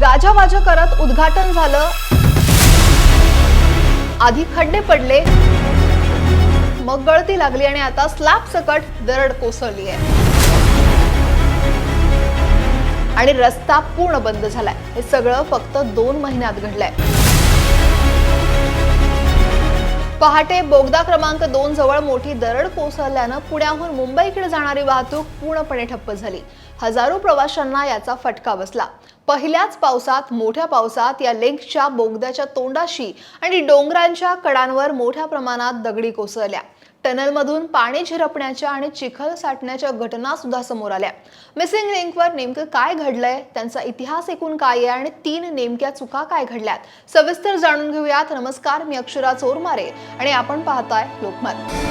गाजावाजा करत उद्घाटन झालं, आधी खड्डे पडले, मग गळती लागली आणि आता स्लॅब सकट दरड कोसळली आहे आणि रस्ता पूर्ण बंद झालाय। हे सगळं फक्त 2 महिन्यात घडलंय। पहाटे बोगदा क्रमांक 2 जवळ मोठी दरड कोसळल्यानं पुण्याहून मुंबईकडे जाणारी वाहतूक पूर्णपणे ठप्प झाली। हजारो प्रवाशांना याचा फटका बसला। पहिल्याच पावसात, मोठ्या पावसात या लेकच्या बोगद्याच्या तोंडाशी आणि डोंगरांच्या कडांवर मोठ्या प्रमाणात दगडी कोसळल्या। टनलमधून पाणी झिरपण्याच्या आणि चिखल साठण्याच्या घटना सुद्धा समोर आल्या। मिसिंग लिंकवर नेमकं काय घडलंय, त्यांचा इतिहास एकूण काय आहे आणि 3 नेमक्या चुका काय घडल्यात, सविस्तर जाणून घेऊयात। नमस्कार, मी अक्षरा चोरमारे आणि आपण पाहताय लोकमत।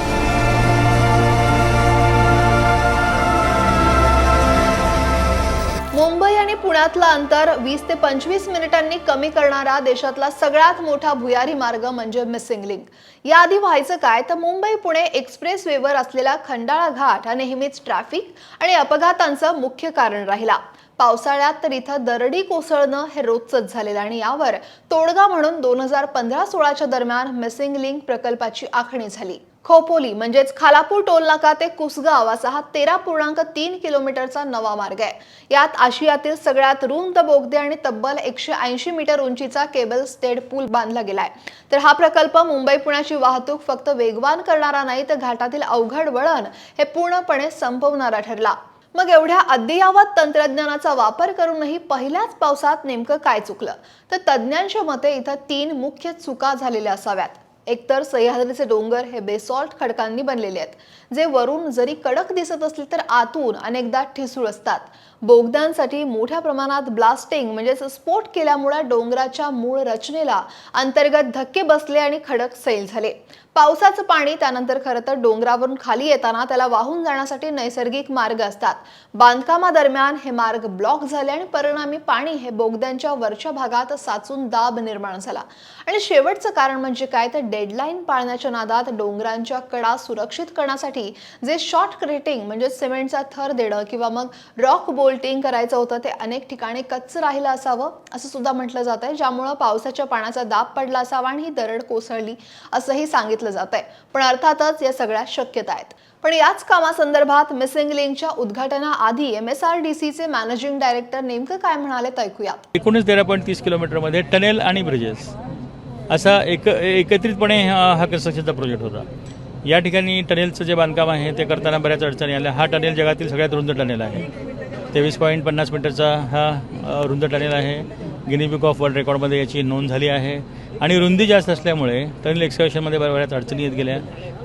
मुंबई आणि पुण्यातलं अंतर 20 ते 25 मिनिटांनी कमी करणारा देशातला सगळ्यात मोठा भुयारी मार्ग म्हणजे मिसिंग लिंक। याआधी व्हायचं काय तर मुंबई पुणे एक्सप्रेस वेवर असलेला खंडाळा घाट हा नेहमीच ट्रॅफिक आणि अपघातांचं मुख्य कारण राहिला। पावसाळ्यात तर इथं दरडी कोसळणं हे रोजचंच झालेलं आणि यावर तोडगा म्हणून 2015-16च्या दरम्यान मिसिंग लिंक प्रकल्पाची आखणी झाली। खोपोली म्हणजेच खालापूर टोलनाका ते कुसगाव असा हा 13.3 किलोमीटरचा नवा मार्ग आहे। यात आशियातील सगळ्यात रुंद बोगदे आणि तब्बल 180 मीटर उंचीचा केबल स्टेड पूल बांधला गेलाय। तर हा प्रकल्प मुंबई पुण्याची वाहतूक फक्त वेगवान करणारा नाही तर घाटातील अवघड वळण हे पूर्णपणे संपवणारा ठरला। मग एवढ्या अद्ययावत तंत्रज्ञानाचा वापर करूनही पहिल्याच पावसात नेमकं काय चुकलं तर तज्ञांच्या मते इथं 3 मुख्य चुका झालेल्या असाव्यात। एकतर सह्याद्रीचे डोंगर हे बेसॉल्ट खडकांनी बनलेले आहेत, जे वरून जरी कडक दिसत असले तर आतून अनेकदा ठिसूळ असतात। बोगद्यांसाठी मोठ्या प्रमाणात ब्लास्टिंग म्हणजेच स्फोट केल्यामुळे डोंगराच्या मूळ रचनेला अंतर्गत धक्के बसले आणि खडक सैल झाले। पावसाचं पाणी त्यानंतर खरं तर डोंगरावरून खाली येताना त्याला वाहून जाण्यासाठी नैसर्गिक मार्ग असतात। बांधकामादरम्यान हे मार्ग ब्लॉक झाले आणि परिणामी पाणी हे बोगद्यांच्या वरच्या भागात साचून दाब निर्माण झाला। आणि शेवटचं कारण म्हणजे काय तर डेडलाईन पाळण्याच्या नादात डोंगरांच्या कडा सुरक्षित करण्यासाठी जे शॉर्ट क्रेटिंग म्हणजे सिमेंटचा थर देणं किंवा मग रॉक बोल्टिंग करायचं होतं ते अनेक ठिकाणी कच्चं राहिलं असावं असं सुद्धा म्हटलं जात आहे, ज्यामुळे पावसाच्या पाण्याचा दाब पडला असावा आणि ही दरड कोसळली असंही सांगितलं जात आहे। पण अर्थातच या सगळ्या शक्यता आहेत। पण याच कामासंदर्भात मिसिंग लिंकच्या उद्घाटनाआधी MSRDCचे मॅनेजिंग डायरेक्टर नेमकं काय म्हणाले ते ऐकूया। 13.30 किलोमीटरमध्ये टनेल आणि ब्रिजेस असा एकत्रितपणे हा कन्स्ट्रक्शनचा प्रोजेक्ट होता। या ठिकाणी टनेलचं जे बांधकाम आहे ते करताना बऱ्याच अडचणी आल्या। हा टनेल जगातील सगळ्यात रुंद टनेल आहे। 23.50 मीटरचा हा रुंद टनेल आहे। गिनी बुक ऑफ वर्ल्ड रेकॉर्डमध्ये याची नोंद झाली आहे आणि रुंदी जास्त असल्यामुळे टनेल एक्सकॅव्हेशनमध्ये बऱ्याच अडचणी येत गेल्या।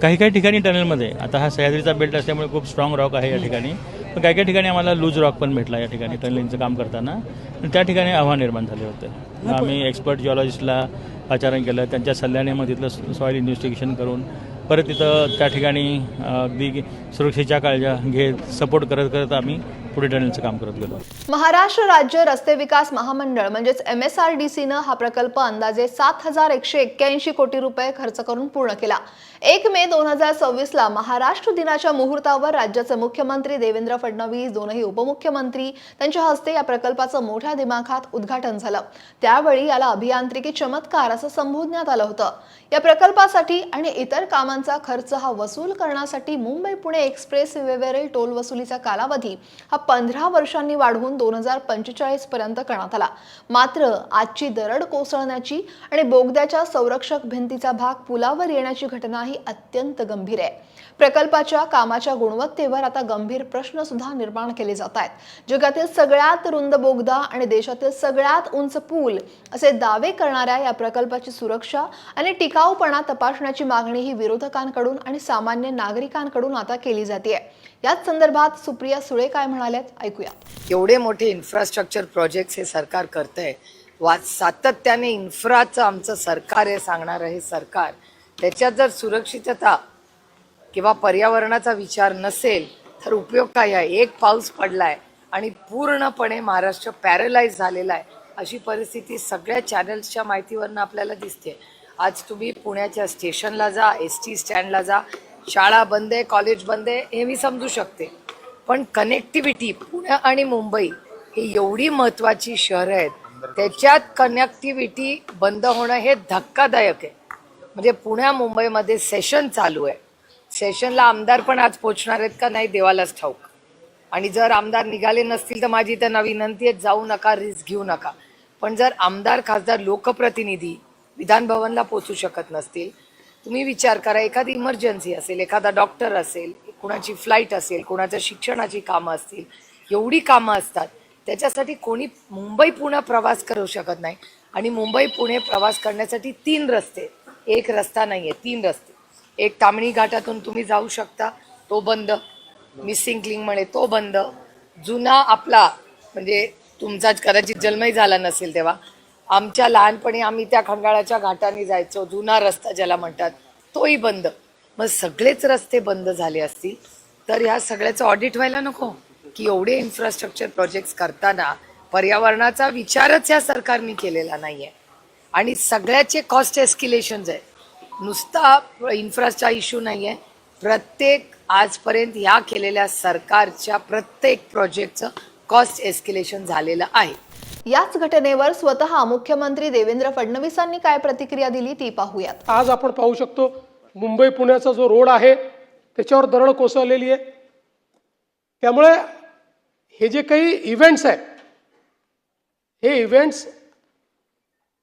काही ठिकाणी टनेलमध्ये आता हा सह्याद्रीचा बेल्ट असल्यामुळे खूप स्ट्रॉंग रॉक आहे या ठिकाणी, पण काही ठिकाणी आम्हाला लूज रॉक पण भेटला या ठिकाणी टनेलिंगचं काम करताना, आणि त्या ठिकाणी आव्हान निर्माण झाले होते। आम्ही एक्सपर्ट जिओलॉजिस्टला पाचारण केलं, त्यांच्या सल्ल्याने मग तिथलं सॉईल इन्व्हेस्टिगेशन करून परत तिथं त्या ठिकाणी अगदी सुरक्षेच्या काळजी घेत सपोर्ट करत आम्ही पुढे टनेलचं काम करत गेलो। महाराष्ट्र राज्य रस्ते विकास महामंडळ म्हणजेच MSRDCनं हा प्रकल्प अंदाजे 7,181 कोटी रुपये खर्च करून पूर्ण केला। 1 मे 2026ला महाराष्ट्र दिनाच्या मुहूर्तावर राज्याचे मुख्यमंत्री देवेंद्र फडणवीस, 2 उपमुख्यमंत्री त्यांच्या हस्ते या प्रकल्पाचं मोठ्या दिमाखात उद्घाटन झालं। त्यावेळी याला अभियांत्रिकी चमत्कार असं संबोधण्यात आलं होतं। या प्रकल्पासाठी आणि इतर कामांचा खर्च हा वसूल करण्यासाठी मुंबई पुणे एक्सप्रेस वेवरील टोल वसुलीचा कालावधी हा 15 वर्षांनी वाढवून 2045 पर्यंत करण्यात आला। मात्र आजची दरड कोसळण्याची आणि बोगद्याच्या संरक्षक भिंतीचा भाग पुलावर येण्याची घटना ही अत्यंत गंभीर आहे। प्रकल्पाच्या कामाच्या गुणवत्तेवर आता गंभीर प्रश्न सुद्धा निर्माण केले जात आहेत। जगातील सगळ्यात रुंद बोगदा आणि देशातील सगळ्यात उंच पूल असे दावे करणाऱ्या या प्रकल्पाची सुरक्षा आणि टिकाऊपणा तपासण्याची मागणी ही विरोधकांकडून आणि सामान्य नागरिकांकडून आता केली जाते। याच संदर्भात सुप्रिया सुळे काय म्हणाल्यात ऐकूया। एवढे मोठे इन्फ्रास्ट्रक्चर प्रोजेक्ट्स हे सरकार करतंय, सातत्याने इन्फ्राचं आमचं सरकार हे सांगणार हे सरकार, त्याच्यात जर सुरक्षितता किंवा पर्यावरणाचा विचार नसेल तर उपयोग काय आहे। एक पाऊस पडलाय आणि पूर्णपणे महाराष्ट्र पॅरलाइज झालेला आहे अशी परिस्थिती सगळ्या चॅनल्सच्या माहितीवरून आपल्याला दिसते। आज तुम्ही पुण्याच्या स्टेशनला जा, ST स्टँडला जा, शाळा बंद आहे, कॉलेज बंद आहे हे मी समजू शकते, पण कनेक्टिव्हिटी पुणे आणि मुंबई ही एवढी महत्त्वाची शहरं आहेत त्याच्यात कनेक्टिव्हिटी बंद होणं हे धक्कादायक आहे. म्हणजे पुण्या मुंबईमध्ये सेशन चालू आहे. सेशनला आमदार पण आज पोहोचणार आहेत का नाही देवालाच ठाऊक. आणि जर आमदार निघाले नसतील तर माझी त्यांना विनंती आहे, जाऊ नका, रिस्क घेऊ नका. पण जर आमदार खासदार लोकप्रतिनिधी विधान भवनला पोहोचू शकत नसतील, तुम्ही विचार करा, एखादी इमर्जन्सी असेल, एखादा डॉक्टर असेल, कुणाची फ्लाईट असेल, कुणाच्या शिक्षणाची कामं असतील, एवढी कामं असतात, त्याच्यासाठी कोणी मुंबई पुणे प्रवास करू शकत नाही. आणि मुंबई पुणे प्रवास करण्यासाठी 3 रस्ते, एक रस्ता नाही आहे, 3 रस्ते. एक ताम्हिणी घाटातून तुम्ही जाऊ शकता, तो बंद. मिसिंग लिंक म्हणे तो बंद. जुना आपला म्हणजे तुमचा कदाचित जन्मही झाला नसेल तेव्हा, आमच्या लहानपणी आम्ही त्या खंडाळाच्या घाटाने जायचो, जुना रस्ता ज्याला म्हणतात, तोही बंद. मग सगळेच रस्ते बंद झाले असतील तर ह्या सगळ्याचं ऑडिट व्हायला नको की एवढे इन्फ्रास्ट्रक्चर प्रोजेक्ट्स करताना पर्यावरणाचा विचारच या सरकारने केलेला नाहीये. आणि सगळ्याचे कॉस्ट एस्किलेशन्स आहे, नुसता इन्फ्राचा इश्यू नाहीये. प्रत्येक आजपर्यंत या केलेल्या सरकारच्या प्रत्येक प्रोजेक्टचं कॉस्ट एस्किलेशन झालेलं आहे. याच घटनेवर स्वतः मुख्यमंत्री देवेंद्र फडणवीसांनी काय प्रतिक्रिया दिली ती पाहूयात. आज आपण पाहू शकतो मुंबई पुण्याचा जो रोड आहे त्याच्यावर दरड कोसळलेली आहे. त्यामुळे हे जे काही इव्हेंट्स आहेत, हे इव्हेंट्स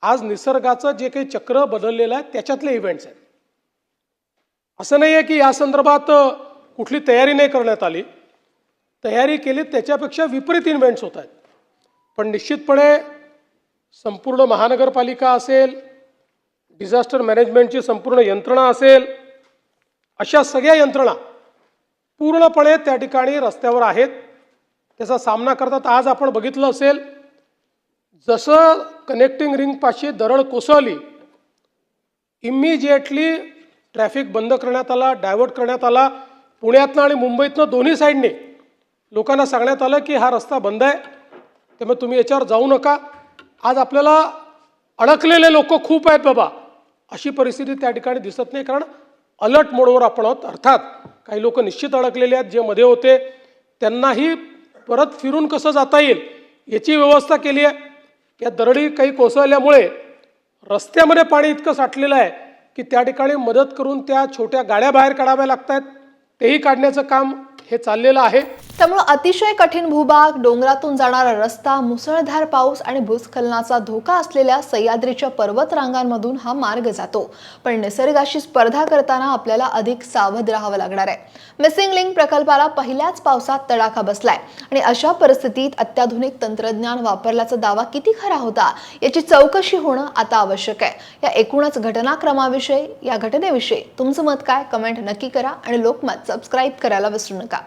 आज निसर्गाचं जे काही चक्र बदललेलं आहे त्याच्यातले इव्हेंट्स आहेत. असं नाही आहे की या संदर्भात कुठली तयारी नाही करण्यात आली. तयारी केली त्याच्यापेक्षा विपरीत इव्हेंट्स होत आहेत. पण निश्चितपणे संपूर्ण महानगरपालिका असेल, डिझास्टर मॅनेजमेंटची संपूर्ण यंत्रणा असेल, अशा सगळ्या यंत्रणा पूर्णपणे त्या ठिकाणी रस्त्यावर आहेत. त्याचा सामना करतात. आज आपण बघितलं असेल, जसं कनेक्टिंग रिंगपाशी दरड कोसळली, इमिजिएटली ट्रॅफिक बंद करण्यात आला, डायव्हर्ट करण्यात आला. पुण्यातनं आणि मुंबईतनं दोन्ही साईडने लोकांना सांगण्यात आलं की हा रस्ता बंद आहे, त्यामुळे तुम्ही याच्यावर जाऊ नका. आज आपल्याला अडकलेले लोक खूप आहेत बाबा, अशी परिस्थिती त्या ठिकाणी दिसत नाही, कारण अलर्ट मोडवर आपण आहोत. अर्थात काही लोक निश्चित अडकलेले आहेत, जे मध्ये होते त्यांनाही परत फिरून कसं जाता येईल याची व्यवस्था केली आहे. या दरडी काही कोसळल्यामुळे रस्त्यामध्ये पाणी इतकं साठलेलं आहे की त्या ठिकाणी मदत करून त्या छोट्या गाड्या बाहेर काढाव्या लागत आहेत. तेही काढण्याचं काम हे चाललेलं आहे. त्यामुळे अतिशय कठीण भूभाग, डोंगरातून जाणारा रस्ता, मुसळधार पाऊस आणि भूस्खलनाचा धोका असलेल्या सह्याद्रीच्या पर्वत रांगांमधून हा मार्ग जातो. पण निसर्गाशी स्पर्धा करताना आपल्याला अधिक सावध राहावं लागणार आहे. मिसिंग लिंक प्रकल्पाला पहिल्याच पावसात तडाखा बसलाय आणि अशा परिस्थितीत अत्याधुनिक तंत्रज्ञान वापरल्याचा दावा किती खरा होता याची चौकशी होणं आता आवश्यक आहे. या एकूणच घटनाक्रमाविषयी, या घटनेविषयी तुमचं मत काय, कमेंट नक्की करा आणि लोकमत सबस्क्राईब करायला विसरू नका.